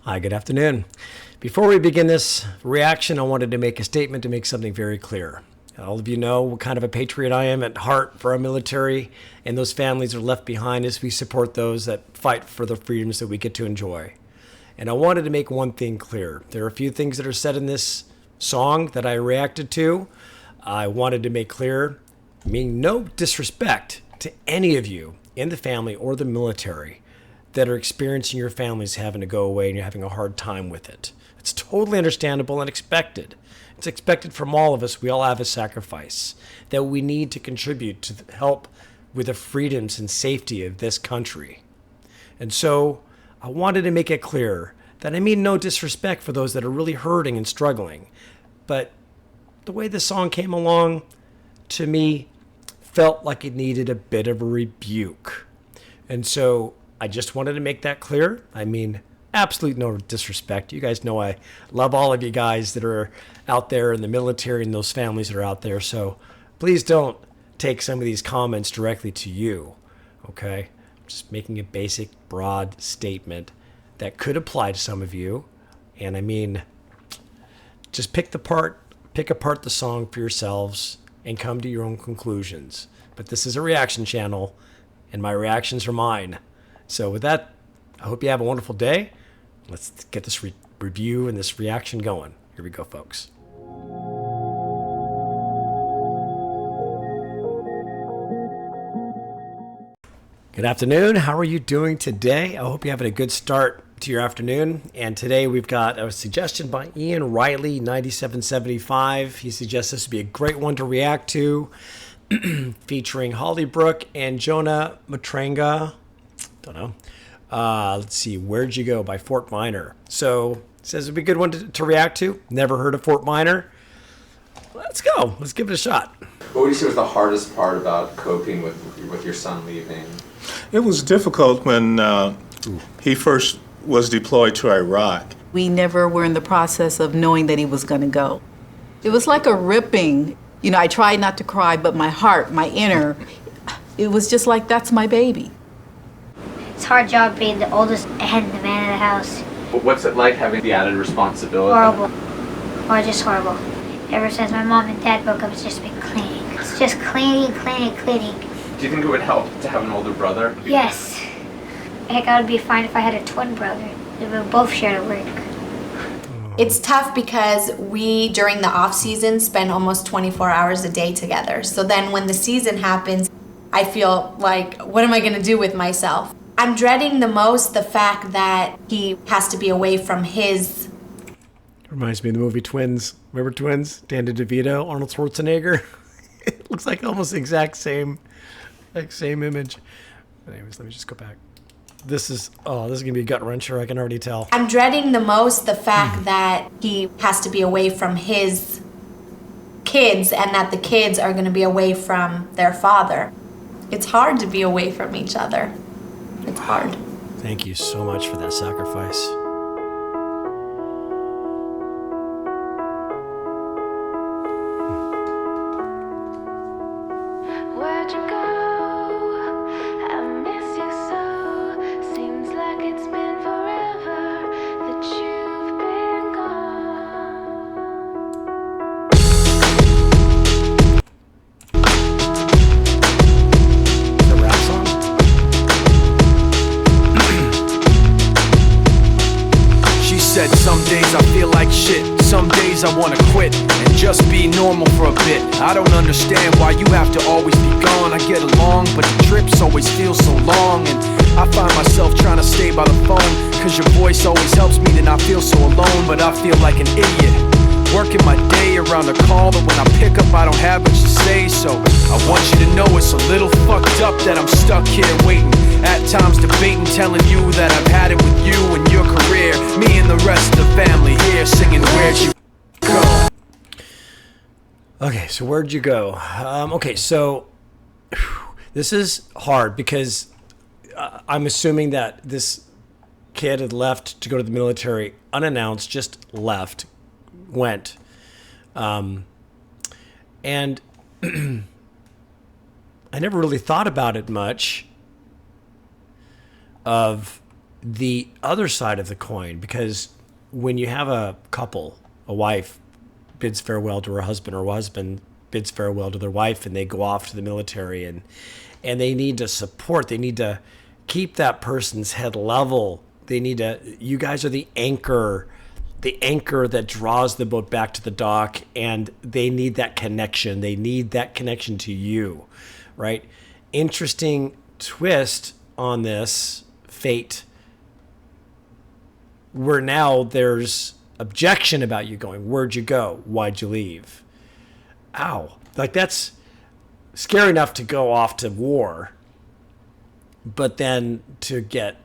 Hi, good afternoon. Before we begin this reaction, I wanted to make a statement to make something very clear. All of you know what kind of a patriot I am at heart for our military and those families that are left behind as we support those that fight for the freedoms that we get to enjoy. And I wanted to make one thing clear. There are a few things that are said in this song that I reacted to. I wanted to make clear, meaning no disrespect to any of you in the family or the military that are experiencing your families having to go away and you're having a hard time with it. It's totally understandable and expected. It's expected from all of us. We all have a sacrifice that we need to contribute to help with the freedoms and safety of this country. And so I wanted to make it clear that I mean no disrespect for those that are really hurting and struggling. But the way the song came along, to me, felt like it needed a bit of a rebuke. And so I just wanted to make that clear. I mean, absolute no disrespect. You guys know I love all of you guys that are out there in the military and those families that are out there. So please don't take some of these comments directly to you, okay? Just making a basic, broad statement that could apply to some of you. And I mean, just pick apart the song for yourselves and come to your own conclusions. But this is a reaction channel, and my reactions are mine. So with that, I hope you have a wonderful day. Let's get this review and this reaction going. Here we go, folks. Good afternoon. How are you doing today? I hope you're having a good start to your afternoon. And today we've got a suggestion by Ian Riley, 9775. He suggests this would be a great one to react to, featuring Holly Brook and Jonah Matranga. Don't know. Let's see. Where'd You Go by Fort Minor. So it says it'd be a good one to react to. Never heard of Fort Minor. Let's go. Let's give it a shot. What would you say was the hardest part about coping with your son leaving? It was difficult when he first was deployed to Iraq. We never were in the process of knowing that he was going to go. It was like a ripping. You know, I tried not to cry, but my heart, my inner, it was just like, that's my baby. It's a hard job being the oldest and the man of the house. What's it like having the added responsibility? Horrible. Or just horrible. Ever since my mom and dad broke up, it's just been cleaning. It's just cleaning. Do you think it would help to have an older brother? Yes. Heck, I would be fine if I had a twin brother. We would both share the work. It's tough because we, during the off season, spend almost 24 hours a day together. So then when the season happens, I feel like, what am I going to do with myself? I'm dreading the most the fact that he has to be away from his... Reminds me of the movie Twins. Remember Twins? Danny DeVito, Arnold Schwarzenegger. It looks like almost the exact same image. But anyways, let me just go back. This is gonna be a gut wrencher. I can already tell. I'm dreading the most the fact that he has to be away from his kids and that the kids are going to be away from their father. It's hard to be away from each other. It's hard. Thank you so much for that sacrifice. Where'd you go? I miss you so. Seems like it's been forever that you've been gone. The rap song? She said, some days I feel like shit. Some days I wanna quit and just be normal for a bit. I don't understand why you have to always be gone. I get along, but the trips always feel so long. And I find myself trying to stay by the phone, cause your voice always helps me to not feel so alone. But I feel like an idiot, working my day around a call that when I pick up I don't have much to say. So I want you to know it's a little fucked up that I'm stuck here waiting, at times debating, telling you that I've had it with you and your career. Me and the rest of the family here singing Where'd You Go. Okay, so where'd you go? Okay, so this is hard because I'm assuming that this kid had left to go to the military unannounced, just left, went. And I never really thought about it much of the other side of the coin, because when you have a couple, a wife bids farewell to her husband, or a husband bids farewell to their wife, and they go off to the military, and they need to support, they need to keep that person's head level. They need to, you guys are the anchor that draws the boat back to the dock, and they need that connection. They need that connection to you, right? Interesting twist on this fate, where now there's objection about you going. Where'd you go? Why'd you leave? Ow. Like, that's scary enough to go off to war, but then to get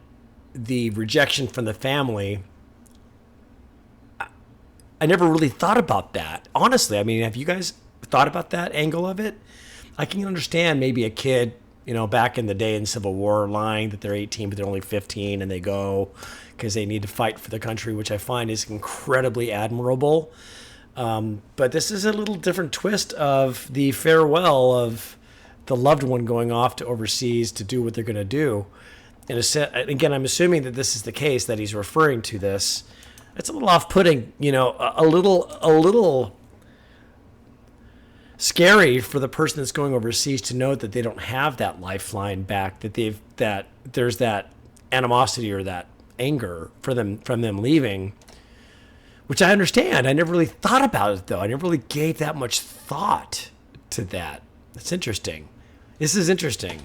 the rejection from the family. I never really thought about that. Honestly, I mean, have you guys thought about that angle of it? I can understand maybe a kid, back in the day in Civil War, lying that they're 18, but they're only 15, and they go because they need to fight for the country, which I find is incredibly admirable. But this is a little different twist of the farewell of the loved one going off to overseas to do what they're going to do. And again, I'm assuming that this is the case, that he's referring to this. It's a little off-putting, a little scary for the person that's going overseas to know that they don't have that lifeline back, that there's that animosity or that anger from them leaving, which I understand. I never really thought about it, though. I never really gave that much thought to that. That's interesting. This is interesting.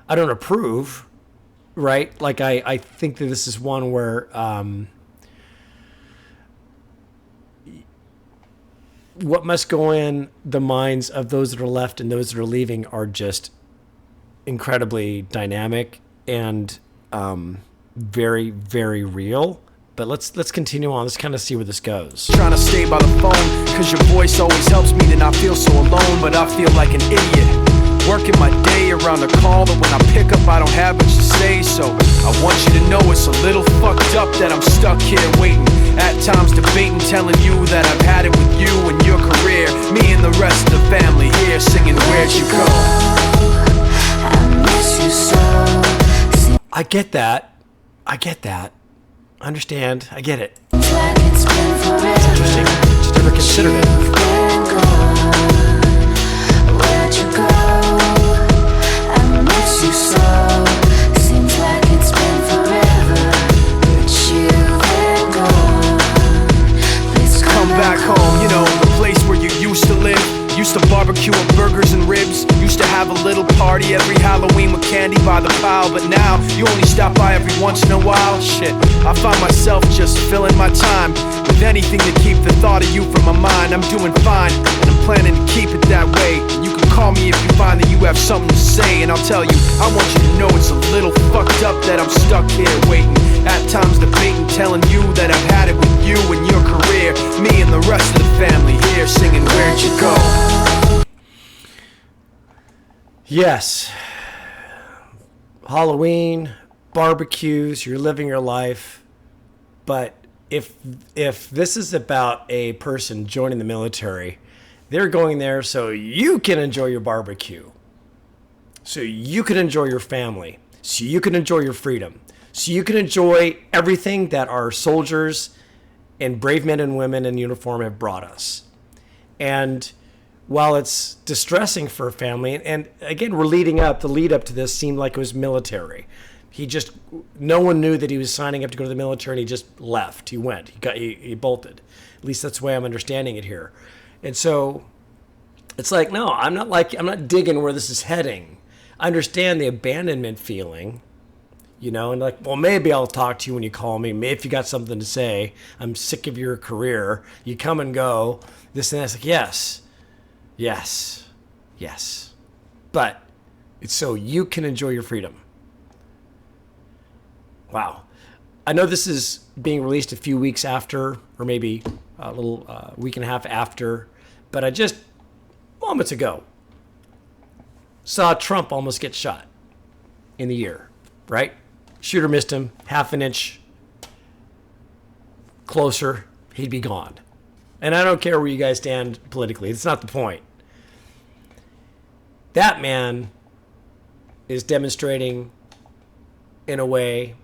I don't approve, right? Like, I think that this is one where what must go in the minds of those that are left and those that are leaving are just incredibly dynamic and very, very real. But let's continue on. Let's kind of see where this goes. Trying to stay by the phone, cause your voice always helps me to not feel so alone. But I feel like an idiot, working my day around a call that when I pick up I don't have much to say. So I want you to know it's a little fucked up that I'm stuck here waiting, at times debating, telling you that I've had it with you and your career. Me and the rest of the family here singing Where'd You Go? I miss you so. I get that. I understand. I get it. Seems like it's been forever. It's interesting. Just never considered it. You've been gone. Where'd you go? I miss you so. Seems like it's been forever, but you've been gone. Please Come back home, the place where you used to live. Used to barbecue and burgers and ribs. Used to have a little party every Halloween with candy by the pile. But now, you only stop by every once in a while. Shit, I find myself just filling my time with anything to keep the thought of you from my mind. I'm doing fine, and I'm planning to keep it that way. You can call me if you find that you have something to say, and I'll tell you, I want you to know it's a little fucked up that I'm stuck here waiting, at times debating, telling you that I've had it with you and your career. Me and the rest of the family here singing Where'd You Go? Yes. Halloween, barbecues, you're living your life. But if this is about a person joining the military, they're going there so you can enjoy your barbecue, so you can enjoy your family, so you can enjoy your freedom, so you can enjoy everything that our soldiers and brave men and women in uniform have brought us. And while it's distressing for a family, and again, the lead up to this seemed like it was military. No one knew that he was signing up to go to the military, and he just left. He went. He bolted. At least that's the way I'm understanding it here. And so it's like, no, I'm not digging where this is heading. I understand the abandonment feeling, and like, well, maybe I'll talk to you when you call me. Maybe if you got something to say. I'm sick of your career. You come and go. This and that. It's like, yes. But it's so you can enjoy your freedom. Wow. I know this is being released a few weeks after, or maybe a little week and a half after, but I just moments ago saw Trump almost get shot in the ear, right? Shooter missed him, half an inch closer, he'd be gone. And I don't care where you guys stand politically. It's not the point. That man is demonstrating in a way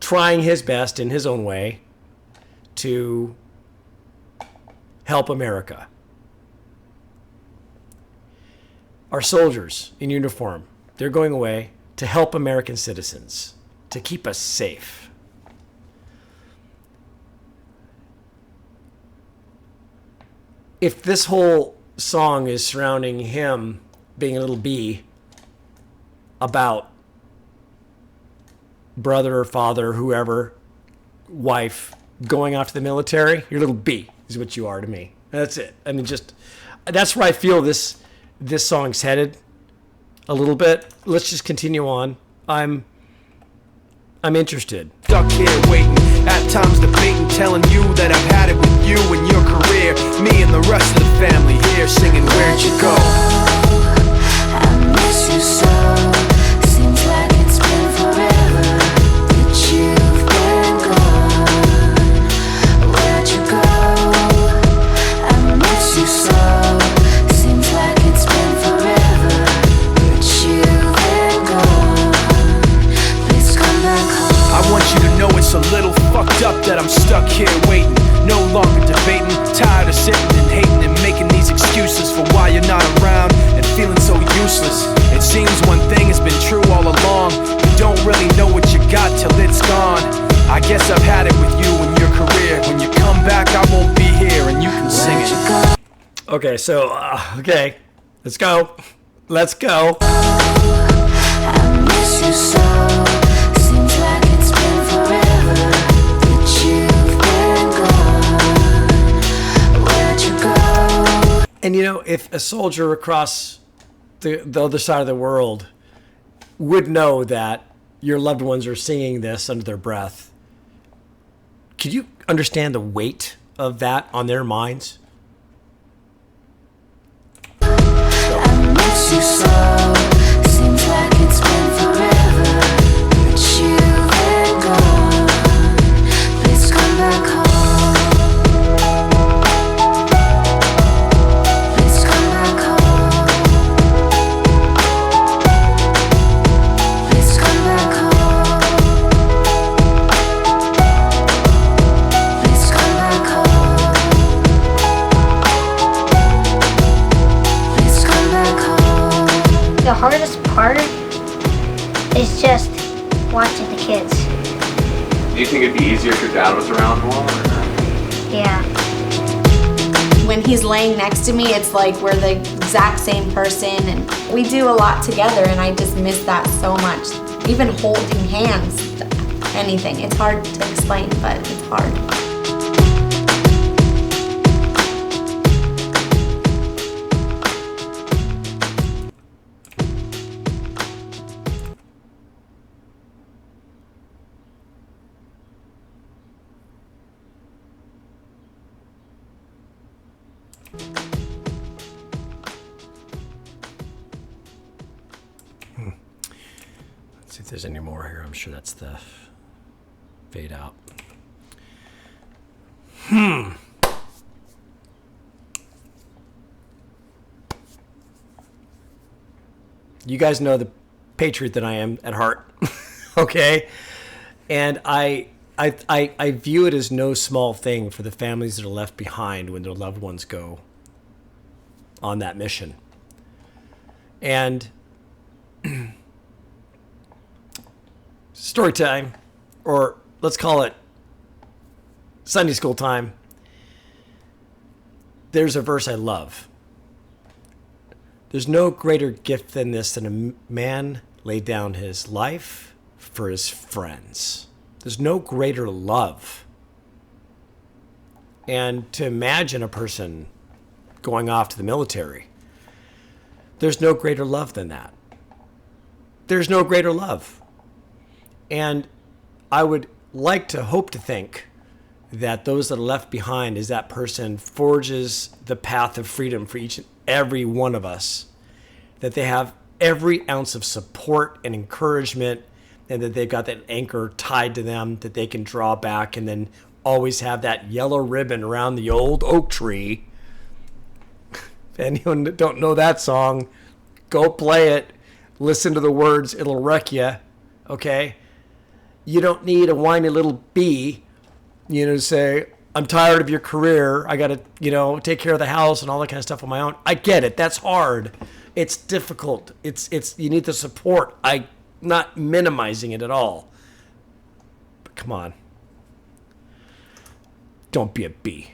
trying his best in his own way to help America. Our soldiers in uniform, they're going away to help American citizens, to keep us safe. If this whole song is surrounding him being a little bee about brother or father, whoever, wife, going off to the military, your little bee is what you are to me. That's it. I mean, just, that's where I feel this song's headed a little bit. Let's just continue on. I'm interested. Stuck here waiting, at times debating, telling you that I've had it with you and your career. Me and the rest of the family here singing, where'd you go? I miss you so. Seems like it's been forever that you've been gone. Where'd you go? I miss you so. Seems like it's been forever that you've been gone. Please come back home. I want you to know it's a little fucked up that I'm stuck here waiting, no longer debating, tired of sitting and hating and making these excuses for why you're not around and feeling so useless. It seems one thing has been true all along, you don't really know what you got till it's gone. I guess I've had it with you and your career. When you come back I won't be here and you can sing it. Okay, so, okay, let's go. Let's go. I miss you so. Seems like it's been forever that you've been gone. Where'd you go? And you know, if a soldier across the other side of the world would know that your loved ones are singing this under their breath, could you understand the weight of that on their minds? I miss you so. Seems like it's been forever that you've been gone. Please come back home. Please come back home. Please come back home. Please come back home. Please come back home. The hardest part is just watching the kids. Do you think it'd be easier if your dad was around more? Or not? Yeah. When he's laying next to me, it's like we're the exact same person, and we do a lot together, and I just miss that so much. Even holding hands, anything. It's hard to explain, but it's hard. Let's see if there's any more here. I'm sure that's the fade out. You guys know the patriot that I am at heart, okay? And I view it as no small thing for the families that are left behind when their loved ones go on that mission. And story time, or let's call it Sunday school time. There's a verse I love. There's no greater gift than this, than a man laid down his life for his friends. There's no greater love. And to imagine a person going off to the military, there's no greater love than that. There's no greater love. And I would like to hope to think that those that are left behind, as that person forges the path of freedom for each and every one of us, that they have every ounce of support and encouragement, and that they've got that anchor tied to them that they can draw back, and then always have that yellow ribbon around the old oak tree. If anyone that don't know that song, go play it. Listen to the words. It'll wreck you. Okay? You don't need a whiny little bee, to say, I'm tired of your career. I got to, take care of the house and all that kind of stuff on my own. I get it. That's hard. It's difficult. It's you need the support. I'm not minimizing it at all. But come on. Don't be a bee.